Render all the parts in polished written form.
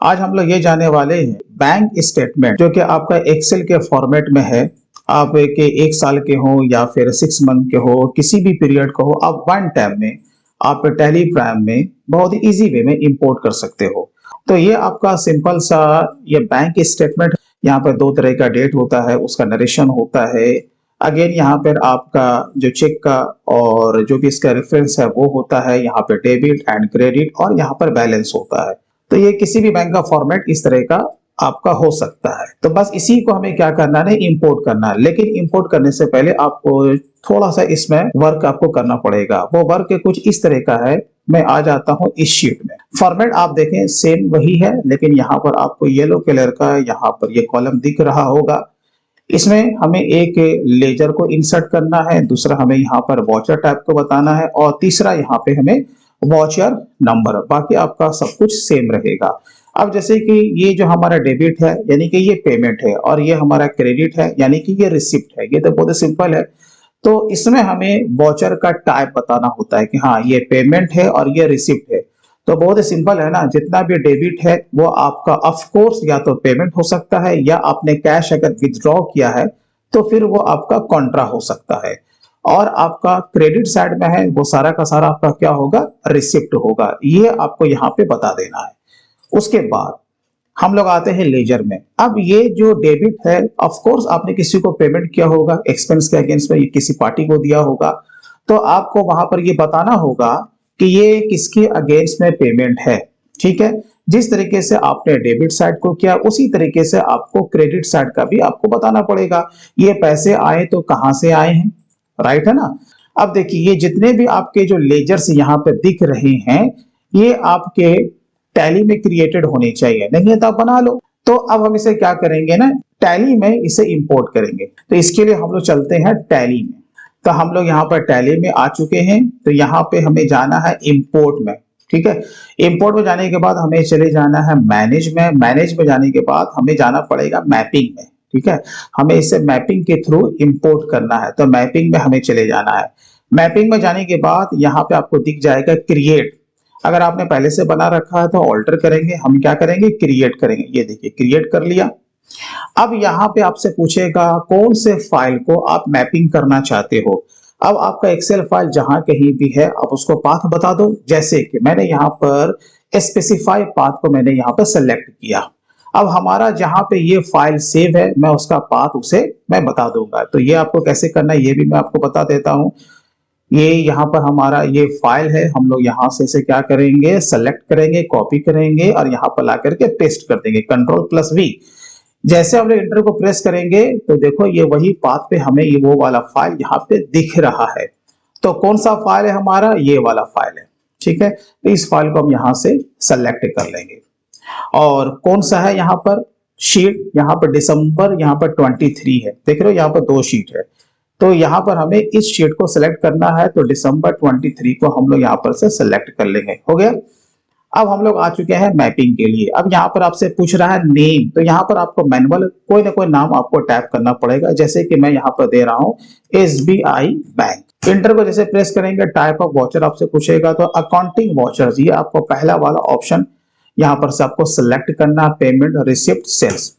आज हम लोग ये जानने वाले हैं बैंक स्टेटमेंट जो कि आपका एक्सेल के फॉर्मेट में है। आप के 1 साल के हो या फिर 6 मंथ के हो, किसी भी पीरियड को हो, आप वन टाइम में आप टैली प्राइम में बहुत इजी वे में इंपोर्ट कर सकते हो। तो ये आपका सिंपल सा ये बैंक स्टेटमेंट। यहाँ पर दो तरह का डेट होता है, उसका नरेशन होता है। अगेन यहाँ पर आपका जो चेक का और जो भी इसका रेफरेंस है वो होता है। यहाँ पे डेबिट एंड क्रेडिट और यहाँ पर बैलेंस होता है। तो ये किसी भी बैंक का फॉर्मेट इस तरह का आपका हो सकता है। तो बस इसी को हमें क्या करना है, इंपोर्ट करना है। लेकिन इंपोर्ट करने से पहले आपको थोड़ा सा इसमें वर्क आपको करना पड़ेगा। वो वर्क कुछ इस तरह का है। मैं आ जाता हूँ इस शीट में। फॉर्मेट आप देखें सेम वही है, लेकिन यहाँ पर आपको येलो कलर का यहाँ पर ये कॉलम दिख रहा होगा। इसमें हमें एक लेजर को इंसर्ट करना है, दूसरा हमें यहाँ पर वॉचर टाइप को बताना है और तीसरा यहाँ पे हमें वॉचर नंबर। बाकी आपका सब कुछ सेम रहेगा। अब जैसे कि ये जो हमारा डेबिट है यानी कि ये पेमेंट है और ये हमारा क्रेडिट है यानी कि ये रिसिप्ट है। ये तो बहुत सिंपल है। तो इसमें हमें वॉचर का टाइप बताना होता है कि हाँ ये पेमेंट है और ये रिसिप्ट है। तो बहुत ही सिंपल है ना। जितना भी डेबिट है वो आपका ऑफ कोर्स या तो पेमेंट हो सकता है या आपने कैश अगर विथड्रॉ किया है तो फिर वो आपका कॉन्ट्रा हो सकता है। और आपका क्रेडिट साइड में है वो सारा का सारा आपका क्या होगा, रिसिप्ट होगा। ये आपको यहाँ पे बता देना है। उसके बाद हम लोग आते हैं लेजर में। अब ये जो डेबिट है ऑफ कोर्स आपने किसी को पेमेंट किया होगा, एक्सपेंस के अगेंस्ट में किसी पार्टी को दिया होगा। तो आपको वहां पर ये बताना होगा कि ये किसके अगेंस्ट में पेमेंट है। ठीक है। जिस तरीके से आपने डेबिट साइड को किया उसी तरीके से आपको क्रेडिट साइड का भी आपको बताना पड़ेगा। ये पैसे आए तो कहां से आए हैं, राइट है ना। अब देखिए ये जितने भी आपके जो लेजर्स यहाँ पे दिख रहे हैं ये आपके टैली में क्रिएटेड होने चाहिए। नहीं है तो आप बना लो। तो अब हम इसे क्या करेंगे ना, टैली में इसे इंपोर्ट करेंगे। तो इसके लिए हम लोग चलते हैं टैली में। तो हम लोग यहाँ पर टैली में आ चुके हैं। तो यहाँ पे हमें जाना है इंपोर्ट में। ठीक है। इंपोर्ट में जाने के बाद हमें चले जाना है मैनेज में। मैनेज में जाने के बाद हमें जाना पड़ेगा मैपिंग में। ठीक है। हमें इसे मैपिंग के थ्रू इंपोर्ट करना है। तो मैपिंग में हमें चले जाना है। मैपिंग में जाने के बाद यहाँ पे आपको दिख जाएगा क्रिएट। अगर आपने पहले से बना रखा है तो ऑल्टर करेंगे, हम क्या करेंगे, क्रिएट करेंगे। ये देखिए क्रिएट कर लिया। अब यहाँ पे आपसे पूछेगा कौन से फाइल को आप मैपिंग करना चाहते हो। अब आपका एक्सेल फाइल जहां कहीं भी है आप उसको पाथ बता दो। जैसे कि मैंने यहाँ पर स्पेसिफाई पाथ को मैंने यहाँ पर सेलेक्ट किया। अब हमारा जहां पे ये फाइल सेव है मैं उसका पाथ उसे मैं बता दूंगा। तो ये आपको कैसे करना है ये भी मैं आपको बता देता हूं। ये यहाँ पर हमारा ये फाइल है। हम लोग यहाँ से इसे क्या करेंगे, सेलेक्ट करेंगे, कॉपी करेंगे और यहाँ पर ला करके पेस्ट कर देंगे, Ctrl+V। जैसे हम लोग इंटर को प्रेस करेंगे तो देखो ये वही पाथ पे हमें ये वो वाला फाइल यहाँ पे दिख रहा है। तो कौन सा फाइल है हमारा, ये वाला फाइल है। ठीक है। तो इस फाइल को हम यहाँ से सेलेक्ट कर लेंगे। और कौन सा है यहाँ पर शीट, यहाँ पर दिसंबर यहाँ पर 23 है। देख रहे हो यहाँ पर 2 शीट है। तो यहाँ पर हमें इस शीट को सिलेक्ट करना है। तो दिसंबर 23 को हम लोग यहाँ पर से सिलेक्ट कर लेंगे। हो गया। अब हम लोग आ चुके हैं मैपिंग के लिए। अब यहाँ पर आपसे पूछ रहा है नेम। तो यहाँ पर आपको मैनुअल कोई ना कोई नाम आपको टाइप करना पड़ेगा। जैसे कि मैं यहाँ पर दे रहा हूँ SBI बैंक। इंटर को जैसे प्रेस करेंगे टाइप ऑफ वॉचर आपसे पूछेगा तो अकाउंटिंग वॉचर्स, ये आपको पहला वाला ऑप्शन यहाँ पर से आपको सिलेक्ट करना, पेमेंट, रिसिप्ट, सेल्स।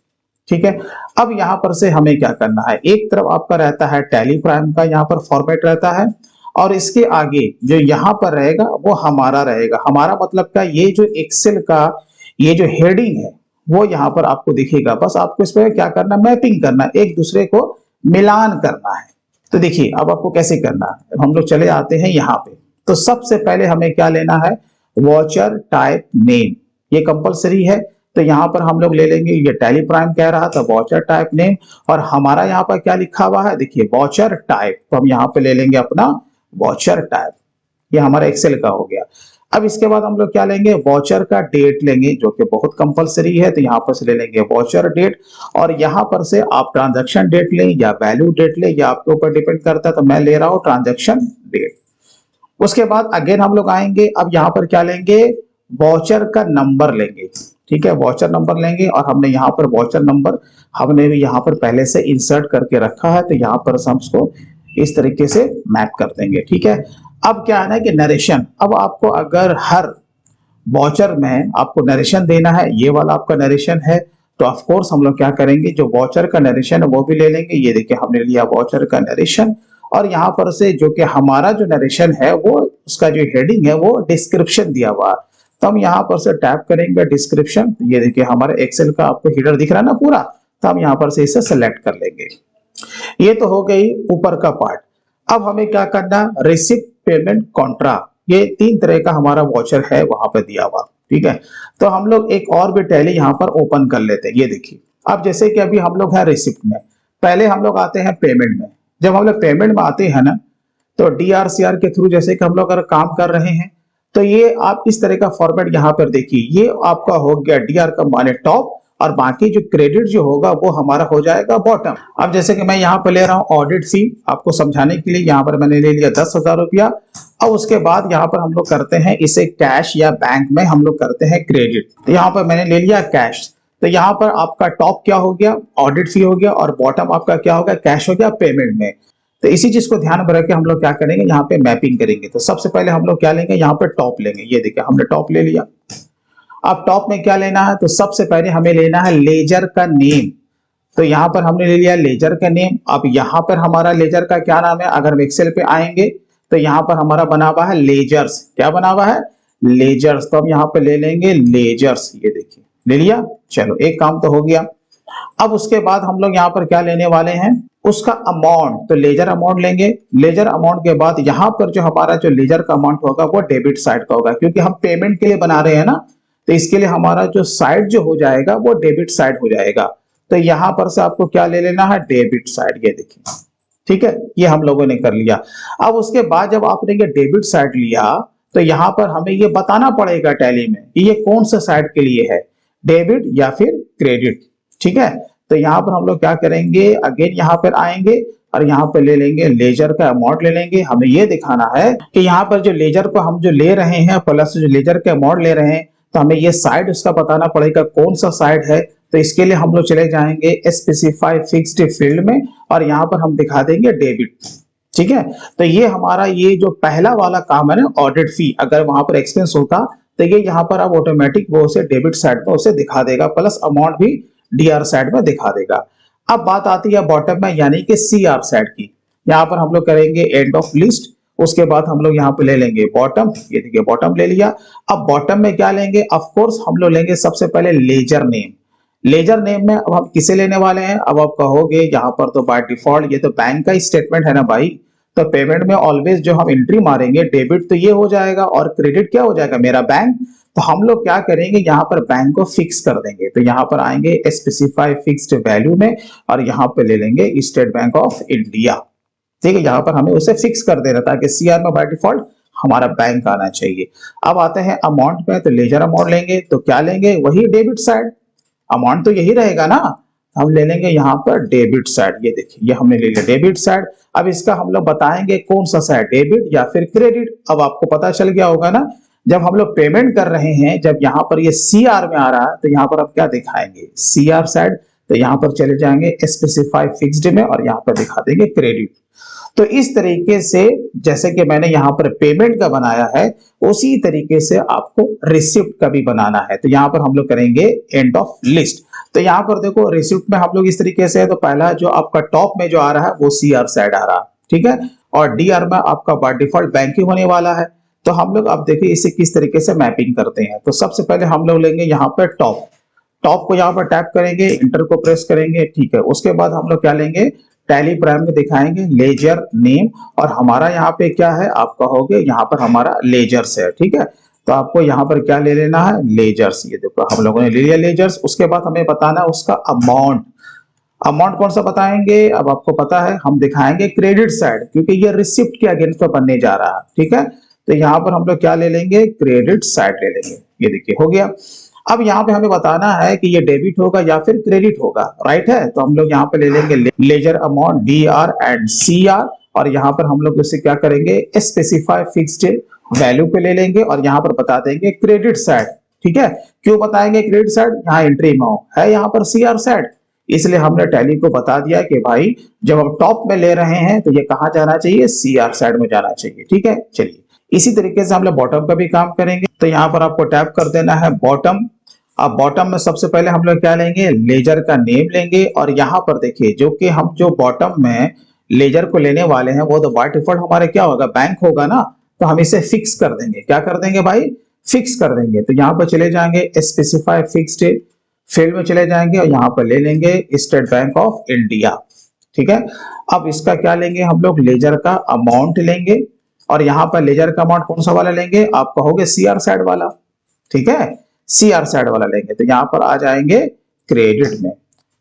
ठीक है। अब यहाँ पर से हमें क्या करना है, एक तरफ आपका रहता है टैली प्राइम का यहाँ पर फॉर्मेट रहता है और इसके आगे जो यहाँ पर रहेगा वो हमारा रहेगा। हमारा मतलब क्या, ये जो एक्सेल का ये जो हेडिंग है वो यहाँ पर आपको दिखेगा। बस आपको इस पर क्या करना, मैपिंग करना, एक दूसरे को मिलान करना है। तो देखिए अब आपको कैसे करना है। हम लोग चले आते हैं यहाँ पे। तो सबसे पहले हमें क्या लेना है, वॉचर टाइप नेम, ये कंपलसरी है। तो यहाँ पर हम लोग ले लेंगे, ये टैली प्राइम कह रहा था वॉचर टाइप नेम और हमारा यहाँ पर क्या लिखा हुआ है देखिए वॉचर टाइप। तो हम यहाँ पे ले लेंगे अपना वॉचर टाइप। ये हमारा एक्सेल का हो गया। अब इसके बाद हम लोग क्या लेंगे, वॉचर का डेट लेंगे जो कि बहुत कंपलसरी है। तो यहाँ पर से ले लेंगे वॉचर डेट और यहाँ पर से आप ट्रांजैक्शन डेट लें या वैल्यू डेट लें, या आपके ऊपर डिपेंड करता है। तो मैं ले रहा हूँ ट्रांजैक्शन डेट। उसके बाद अगेन हम लोग आएंगे। अब यहाँ पर क्या लेंगे, वॉचर का नंबर लेंगे। ठीक है। वॉचर नंबर लेंगे और हमने यहाँ पर वॉचर नंबर हमने भी यहाँ पर पहले से इंसर्ट करके रखा है। तो यहाँ पर हम उसको इस तरीके से मैप कर देंगे। ठीक है। अब क्या है ना कि नरेशन, अब आपको अगर हर वॉचर में आपको नरेशन देना है, ये वाला आपका नरेशन है, तो ऑफ कोर्स हम लोग क्या करेंगे, जो वॉचर का नरेशन है वो भी ले लेंगे। ये देखिए हमने लिया वॉचर का नरेशन, और यहाँ पर से जो कि हमारा जो नरेशन है वो उसका जो हेडिंग है वो डिस्क्रिप्शन दिया हुआ है, तो हम यहाँ पर से टैप करेंगे डिस्क्रिप्शन। ये देखिए हमारे एक्सेल का आपको हेडर दिख रहा है ना पूरा, तो हम यहाँ पर से इसे सेलेक्ट कर लेंगे। ये तो हो गई ऊपर का पार्ट। अब हमें क्या करना, रिसिप्ट पेमेंट कॉन्ट्रा, ये 3 तरह का हमारा वॉचर है वहां पर दिया हुआ, ठीक है। तो हम लोग एक और भी टैली यहाँ पर ओपन कर लेते हैं। ये देखिए अब जैसे कि अभी हम लोग हैं रिसिप्ट में, पहले हम लोग आते हैं पेमेंट में। जब हम लोग पेमेंट में आते हैं ना, तो डीआरसीआर के थ्रू जैसे कि हम लोग अगर काम कर रहे हैं, तो ये आप इस तरह का फॉर्मेट यहाँ पर देखिए, ये आपका हो गया डीआर का माने टॉप, और बाकी जो क्रेडिट जो होगा वो हमारा हो जाएगा बॉटम। अब जैसे कि मैं यहाँ पर ले रहा हूँ ऑडिट फी, आपको समझाने के लिए यहाँ पर मैंने ले लिया 10,000 रुपया। अब उसके बाद यहाँ पर हम लोग करते हैं इसे कैश या बैंक में हम लोग करते हैं क्रेडिट, तो यहाँ पर मैंने ले लिया कैश। तो यहाँ पर आपका टॉप क्या हो गया, ऑडिट फी हो गया, और बॉटम आपका क्या होगा, कैश हो गया पेमेंट में। तो इसी चीज को ध्यान में रख के हम लोग क्या करेंगे, यहाँ पे मैपिंग करेंगे। तो सबसे पहले हम लोग क्या लेंगे, यहाँ पर टॉप लेंगे। ये देखिए हमने टॉप ले लिया। अब टॉप में क्या लेना है, तो सबसे पहले हमें लेना है लेजर का नेम। तो यहाँ पर हमने ले लिया लेजर का नेम। अब यहाँ पर हमारा लेजर का क्या नाम है, अगर हम एक्सेल पे आएंगे तो यहाँ पर हमारा बना हुआ है लेजर्स। क्या बना हुआ है, लेजर्स। तो हम यहाँ पे ले लेंगे लेजर्स। ये देखिए ले लिया, चलो एक काम तो हो गया। अब उसके बाद हम लोग यहाँ पर क्या लेने वाले हैं, उसका अमाउंट। तो लेजर अमाउंट लेंगे। लेजर अमाउंट के बाद यहाँ पर जो हमारा जो लेजर का अमाउंट होगा वो डेबिट साइड का होगा, क्योंकि हम पेमेंट के लिए बना रहे हैं ना, तो इसके लिए हमारा जो साइड जो हो जाएगा वो डेबिट साइड हो जाएगा। तो यहाँ पर से आपको क्या ले लेना है, डेबिट साइड। ये देखिए ठीक है, ये हम लोगों ने कर लिया। अब उसके बाद जब आपने ये डेबिट साइड लिया, तो यहाँ पर हमें ये बताना पड़ेगा टैली में कि ये कौन सा साइड के लिए है, डेबिट या फिर क्रेडिट, ठीक है। तो यहाँ पर हम लोग क्या करेंगे, अगेन यहाँ पर आएंगे और यहाँ पर ले लेंगे लेजर का अमाउंट ले लेंगे। हमें ये दिखाना है कि यहाँ पर जो लेजर को हम जो ले रहे हैं प्लस जो लेजर के अमाउंट ले रहे हैं, तो हमें ये साइड उसका बताना पड़ेगा कौन सा साइड है। तो इसके लिए हम लोग चले जाएंगे स्पेसिफाई फिक्स्ड फील्ड में, और यहाँ पर हम दिखा देंगे डेबिट, ठीक है। तो ये हमारा ये जो पहला वाला काम है ना ऑडिट फी, अगर वहां पर एक्सपेंस होता तो ये यहाँ पर अब ऑटोमेटिक वो उसे डेबिट साइड में उसे दिखा देगा, प्लस अमाउंट भी डीआर साइड में दिखा देगा। अब बात आती है बॉटम में यानी कि सीआर साइड की। यहाँ पर हम लोग करेंगे एंड ऑफ लिस्ट, उसके बाद हम लोग यहाँ पे ले लेंगे बॉटम। ये देखिए बॉटम ले लिया। अब बॉटम में क्या लेंगे, ऑफ कोर्स हम लोग लेंगे सबसे पहले लेजर नेम। लेजर नेम में अब हम किसे लेने वाले हैं, अब आप कहोगे यहाँ पर तो बाय डिफॉल्ट ये तो बैंक का स्टेटमेंट है ना भाई, तो पेमेंट में ऑलवेज जो हम एंट्री मारेंगे डेबिट तो ये हो जाएगा और क्रेडिट क्या हो जाएगा मेरा बैंक। तो हम लोग क्या करेंगे, यहाँ पर बैंक को फिक्स कर देंगे। तो यहाँ पर आएंगे स्पेसिफाई फिक्स्ड वैल्यू में, और यहाँ पे ले लेंगे स्टेट बैंक ऑफ इंडिया, ठीक है। यहाँ पर हमें उसे फिक्स कर देना ताकि सीआर में बाय डिफॉल्ट हमारा बैंक आना चाहिए। अब आते हैं अमाउंट में, तो लेजर अमाउंट लेंगे। तो क्या लेंगे, वही डेबिट साइड, अमाउंट तो यही रहेगा ना, हम ले लेंगे यहाँ पर डेबिट साइड। ये देखिए ये हमने ले लिया डेबिट साइड। अब इसका हम लोग बताएंगे कौन सा साइड, डेबिट या फिर क्रेडिट। अब आपको पता चल गया होगा ना, जब हम लोग पेमेंट कर रहे हैं, जब यहाँ पर ये सीआर में आ रहा है, तो यहाँ पर आप क्या दिखाएंगे, सीआर साइड। तो यहाँ पर चले जाएंगे स्पेसिफाई फिक्स्ड में, और यहाँ पर दिखा देंगे क्रेडिट। तो इस तरीके से जैसे कि मैंने यहाँ पर पेमेंट का बनाया है, उसी तरीके से आपको रिसिप्ट का भी बनाना है। तो यहाँ पर हम लोग करेंगे एंड ऑफ लिस्ट। तो यहाँ पर देखो रिसिप्ट में हम लोग इस तरीके से है, तो पहला जो आपका टॉप में जो आ रहा है वो सीआर साइड आ रहा है, ठीक है, और डीआर में आपका बाय डिफॉल्ट बैंक ही होने वाला है। तो हम लोग अब देखिए इसे किस तरीके से मैपिंग करते हैं। तो सबसे पहले हम लोग लेंगे यहाँ पर टॉप, टॉप को यहाँ पर टैप करेंगे, इंटर को प्रेस करेंगे, ठीक है। उसके बाद हम लोग क्या लेंगे, टैली प्राइम में दिखाएंगे लेजर नेम, और हमारा यहाँ पे क्या है, आप कहोगे यहाँ पर हमारा लेजर्स है, ठीक है। तो आपको यहाँ पर क्या ले लेना है, लेजर्स। ये देखो हम लोगों ने ले लिया लेजर्स। उसके बाद हमें बताना है उसका अमाउंट। अमाउंट कौन सा बताएंगे, अब आपको पता है हम दिखाएंगे क्रेडिट साइड, क्योंकि ये रिसिप्ट के अगेंस्ट में बनने जा रहा है, ठीक है। तो यहाँ पर हम लोग क्या ले लेंगे, क्रेडिट साइड ले लेंगे। ये देखिए हो गया। अब यहाँ पे हमें बताना है कि ये डेबिट होगा या फिर क्रेडिट होगा, राइट है। तो हम लोग यहाँ पे ले लेंगे ledger amount DR and CR, और यहाँ पर हम लोग उसे क्या करेंगे, स्पेसिफाई फिक्स्ड वैल्यू पे ले लेंगे, और यहाँ पर बता देंगे क्रेडिट साइड, ठीक है। क्यों बताएंगे क्रेडिट साइड, यहाँ एंट्री में है यहाँ पर सीआर साइड, इसलिए हमने टैली को बता दिया कि भाई जब हम टॉप में ले रहे हैं तो ये कहाँ जाना चाहिए, सीआर साइड में जाना चाहिए, ठीक है। चलिए इसी तरीके से हम लोग बॉटम का भी काम करेंगे। तो यहाँ पर आपको टैप कर देना है बॉटम। अब बॉटम में सबसे पहले हम लोग क्या लेंगे, लेजर का नेम लेंगे। और यहाँ पर देखिए जो कि हम जो बॉटम में लेजर को लेने वाले हैं वो तो बाय डिफॉल्ट हमारे क्या होगा, बैंक होगा ना। तो हम इसे फिक्स कर देंगे। क्या कर देंगे भाई, फिक्स कर देंगे। तो यहाँ पर चले जाएंगे स्पेसिफाई फिक्स्ड फील्ड में चले जाएंगे और यहाँ पर ले लेंगे स्टेट बैंक ऑफ इंडिया। ठीक है। अब इसका क्या लेंगे हम लोग, लेजर का अमाउंट लेंगे। और यहाँ पर लेजर का अमाउंट कौन सा वाला लेंगे, आप कहोगे सीआर साइड वाला। ठीक है, सीआर साइड वाला लेंगे। तो यहाँ पर आ जाएंगे क्रेडिट में।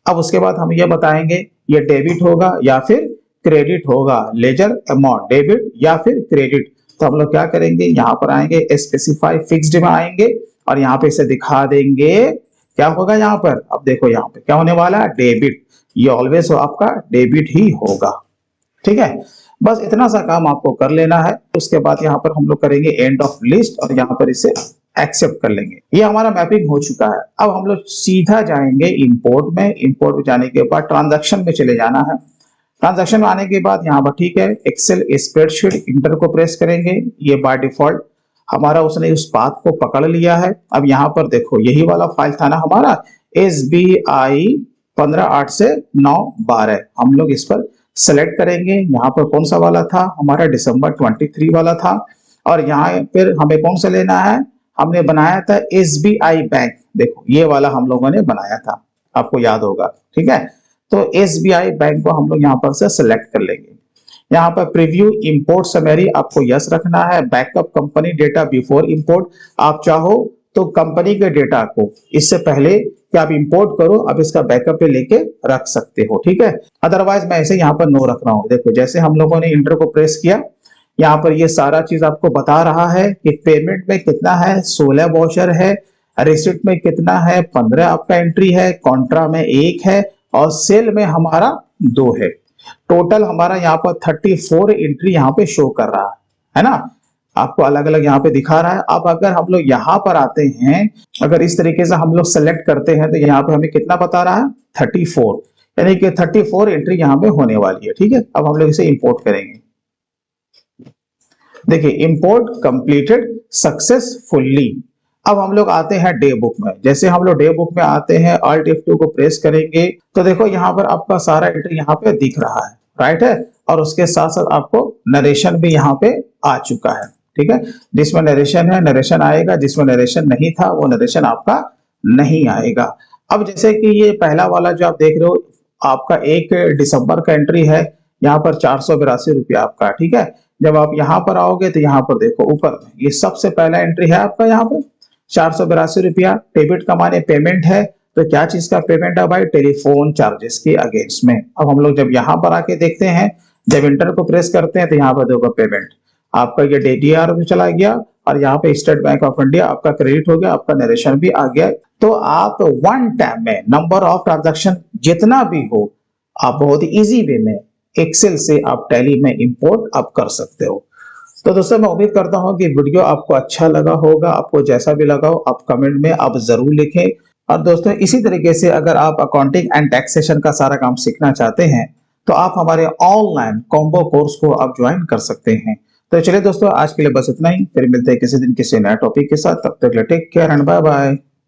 अब उसके बाद हम ये बताएंगे ये डेबिट होगा या फिर क्रेडिट होगा, लेजर अमाउंट डेबिट या फिर क्रेडिट। तो हम लोग क्या करेंगे, यहाँ पर आएंगे स्पेसिफाई फिक्स्ड में आएंगे और यहाँ पे इसे दिखा देंगे क्या होगा यहाँ पर। अब देखो यहाँ पे क्या होने वाला है, डेबिट। ये ऑलवेज आपका डेबिट ही होगा। ठीक है, बस इतना सा काम आपको कर लेना है। उसके बाद यहाँ पर हम लोग करेंगे एंड ऑफ लिस्ट और यहाँ पर इसे एक्सेप्ट कर लेंगे। ये हमारा मैपिंग हो चुका है। अब हम लोग सीधा जाएंगे इंपोर्ट में। इंपोर्ट में जाने के बाद ट्रांजैक्शन में चले जाना है। ट्रांजैक्शन में आने के बाद यहाँ पर ठीक है एक्सेल स्प्रेडशीट इंटर को प्रेस करेंगे। ये बाय डिफॉल्ट हमारा उसने उस पाथ को पकड़ लिया है। अब यहाँ पर देखो यही वाला फाइल था ना हमारा SBI 15/8 से 9/12। हम लोग इस पर सेलेक्ट करेंगे। यहाँ पर कौन सा वाला था हमारा, दिसंबर 23 वाला था। और यहाँ फिर हमें कौन सा लेना है, हमने बनाया था SBI बैंक। देखो ये वाला हम लोगों ने बनाया था, आपको याद होगा। ठीक है, तो SBI बैंक को हम लोग यहाँ पर से सेलेक्ट कर लेंगे। यहाँ पर प्रीव्यू इंपोर्ट समरी आपको यस रखना है। Backup company data before import, आप चाहो तो कंपनी के डेटा को इससे पहले कि आप इंपोर्ट करो अब इसका बैकअप पे लेके रख सकते हो। ठीक है, अदरवाइज मैं ऐसे यहाँ पर नो रख रहा हूँ। देखो जैसे हम लोगों ने इंटर को प्रेस किया, यहाँ पर ये सारा चीज आपको बता रहा है कि पेमेंट में कितना है, 16 वाउचर है, रिसिप्ट में कितना है, 15 आपका एंट्री है, कॉन्ट्रा में 1 है और सेल में हमारा 2 है। टोटल हमारा यहाँ पर 34 एंट्री यहाँ पे शो कर रहा है ना, आपको अलग अलग यहाँ पे दिखा रहा है। अब अगर हम लोग यहाँ पर आते हैं, अगर इस तरीके से हम लोग सेलेक्ट करते हैं तो यहाँ पे हमें कितना बता रहा है, 34, यानी कि 34 एंट्री यहाँ पे होने वाली है। ठीक है, अब हम लोग इसे इंपोर्ट करेंगे। देखिए इंपोर्ट कंप्लीटेड सक्सेसफुली। अब हम लोग आते हैं डे बुक में। जैसे हम लोग डे बुक में आते हैं Alt F2 को प्रेस करेंगे तो देखो यहाँ पर आपका सारा एंट्री यहाँ पे दिख रहा है, राइट है। और उसके साथ साथ आपको नरेशन भी यहाँ पे आ चुका है। ठीक है, जिसमें नरेशन है नरेशन आएगा, जिसमें नरेशन नहीं था वो नरेशन आपका नहीं आएगा। अब जैसे कि ये पहला वाला जो आप देख रहे हो आपका 1 दिसंबर का एंट्री है, यहाँ पर 482 रुपया आपका। ठीक है, जब आप यहाँ पर आओगे तो यहाँ पर देखो ऊपर ये सबसे पहला एंट्री है आपका, यहाँ पे 482 रुपया। डेबिट का माने पेमेंट है, तो क्या चीज का पेमेंट है भाई, टेलीफोन चार्जेस के अगेंस्ट में। अब हम लोग जब यहाँ पर आके देखते हैं, जब इंटर को प्रेस करते हैं तो यहाँ पर देखो पेमेंट आपका ये DDR में चला गया और यहाँ पे स्टेट बैंक ऑफ इंडिया आपका क्रेडिट हो गया, आपका नरेशन भी आ गया। तो आप वन टाइम में नंबर ऑफ ट्रांजैक्शन जितना भी हो आप बहुत इजी वे में एक्सेल से आप टैली में इंपोर्ट आप कर सकते हो। तो दोस्तों मैं उम्मीद करता हूं कि वीडियो आपको अच्छा लगा होगा। आपको जैसा भी लगा हो आप कमेंट में आप जरूर लिखें। और दोस्तों इसी तरीके से अगर आप अकाउंटिंग एंड टैक्सेशन का सारा काम सीखना चाहते हैं तो आप हमारे ऑनलाइन कॉम्बो कोर्स को आप ज्वाइन कर सकते हैं। तो चलिए दोस्तों आज के लिए बस इतना ही, फिर मिलते हैं किसी दिन किसी नए टॉपिक के साथ। तब तक take care and bye bye.